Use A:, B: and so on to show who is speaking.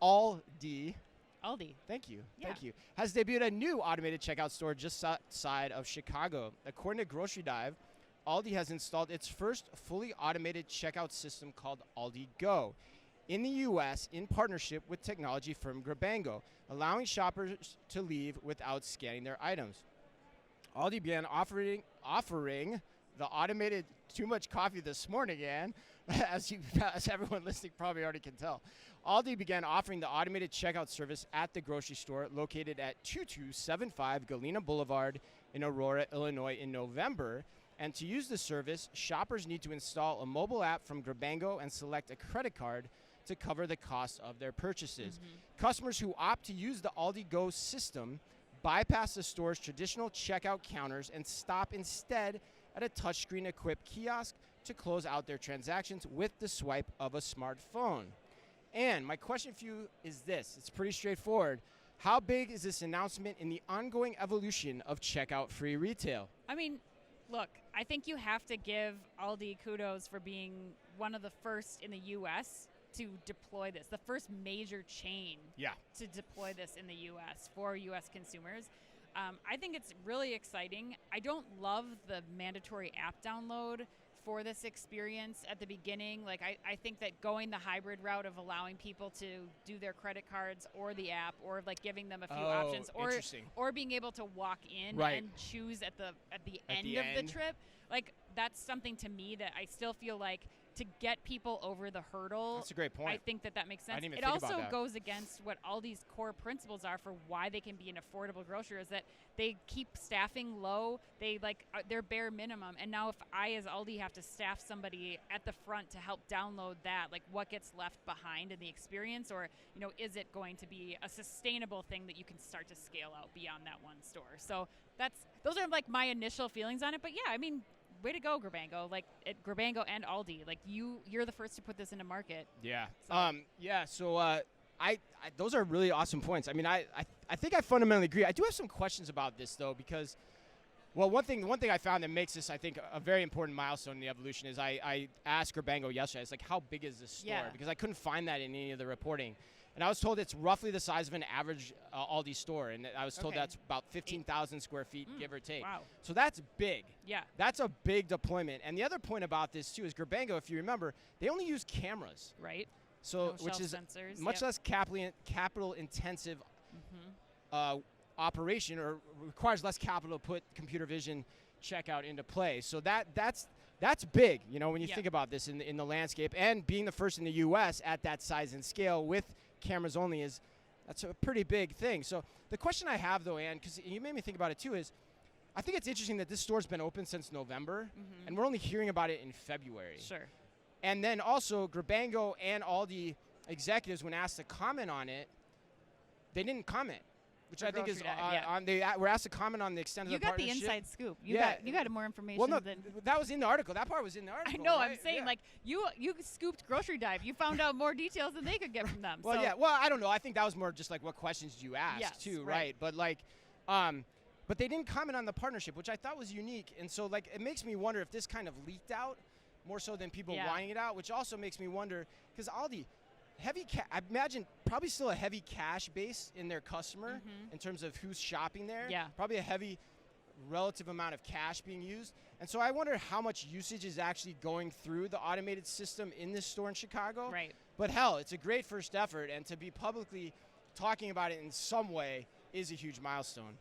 A: ALDI,
B: Aldi.
A: thank you,
B: Yeah.
A: thank you, has debuted a new automated checkout store just outside of Chicago. According to Grocery Dive, Aldi has installed its first fully automated checkout system called Aldi Go in the U.S. in partnership with technology firm Grabango, allowing shoppers to leave without scanning their items. Aldi began offering the automated too much coffee this morning, Ann, as everyone listening probably already can tell. Aldi began offering the automated checkout service at the grocery store located at 2275 Galena Boulevard in Aurora, Illinois in November. And to use the service, shoppers need to install a mobile app from Grabango and select a credit card to cover the cost of their purchases. Customers who opt to use the Aldi Go system bypass the store's traditional checkout counters and stop instead at a touchscreen equipped kiosk to close out their transactions with the swipe of a smartphone. And my question for you is this, it's pretty straightforward. How big is this announcement in the ongoing evolution of checkout-free retail?
B: I mean, look, I think you have to give Aldi kudos for being one of the first in the U.S. to deploy this, the first major chain to deploy this in the U.S. for U.S. consumers. I think it's really exciting. I don't love the mandatory app download for this experience at the beginning. Like, I think that going the hybrid route of allowing people to do their credit cards or the app, or like giving them a few options, or being able to walk in and choose at the end of the trip, like that's something to me that I still feel like to get people over the hurdle.
A: That's a great point.
B: I think that makes sense.
A: I didn't even
B: it
A: think about
B: also
A: that.
B: goes against what Aldi's core principles are for why they can be an affordable grocer, is that they keep staffing low. They their bare minimum. And now if I as Aldi have to staff somebody at the front to help download that, like what gets left behind in the experience, or is it going to be a sustainable thing that you can start to scale out beyond that one store? So those are like my initial feelings on it. But yeah, I mean, way to go, Grabango! Like at Grabango and Aldi, like you're the first to put this into market.
A: Yeah.
B: So.
A: So I those are really awesome points. I mean, I think I fundamentally agree. I do have some questions about this though, because, well, one thing I found that makes this, I think, a very important milestone in the evolution is I asked Grabango yesterday. It's like, how big is this store?
B: Yeah.
A: Because I couldn't find that in any of the reporting. And I was told it's roughly the size of an average Aldi store, and I was told that's about 15,000 square feet, give or take.
B: Wow.
A: So that's big.
B: Yeah.
A: That's a big deployment. And the other point about this, too, is Grabango, if you remember, they only use cameras.
B: Right.
A: So,
B: No
A: which
B: shelf
A: is
B: sensors,
A: much less capital-intensive operation, or requires less capital to put computer vision checkout into play. So that's big, when you think about this in the landscape, and being the first in the U.S. at that size and scale with cameras only that's a pretty big thing. So the question I have though, Ann, because you made me think about it too, is I think it's interesting that this store's been open since November, and we're only hearing about it in February.
B: Sure.
A: And then also Grabango and Aldi executives, when asked to comment on it, they didn't comment, which
B: For
A: I think is
B: Grocery
A: they were asked to comment on the extent of
B: You
A: the
B: got the
A: partnership.
B: inside scoop. You got more information
A: Well, no,
B: than
A: that was in the article. That part was in the
B: I
A: article.
B: know.
A: right?
B: I'm saying,
A: Yeah.
B: like you scooped Grocery Dive. You found out more details than they could get from them.
A: Well,
B: so.
A: yeah. Well, I don't know. I think that was more just like what questions you asked
B: Yes,
A: too,
B: right.
A: But like, but they didn't comment on the partnership, which I thought was unique. And so like, it makes me wonder if this kind of leaked out more so than people wanting it out, which also makes me wonder, because Aldi, I imagine probably still a heavy cash base in their customer in terms of who's shopping there.
B: Yeah.
A: Probably a heavy relative amount of cash being used. And so I wonder how much usage is actually going through the automated system in this store in Chicago.
B: Right.
A: But hell, it's a great first effort, and to be publicly talking about it in some way is a huge milestone.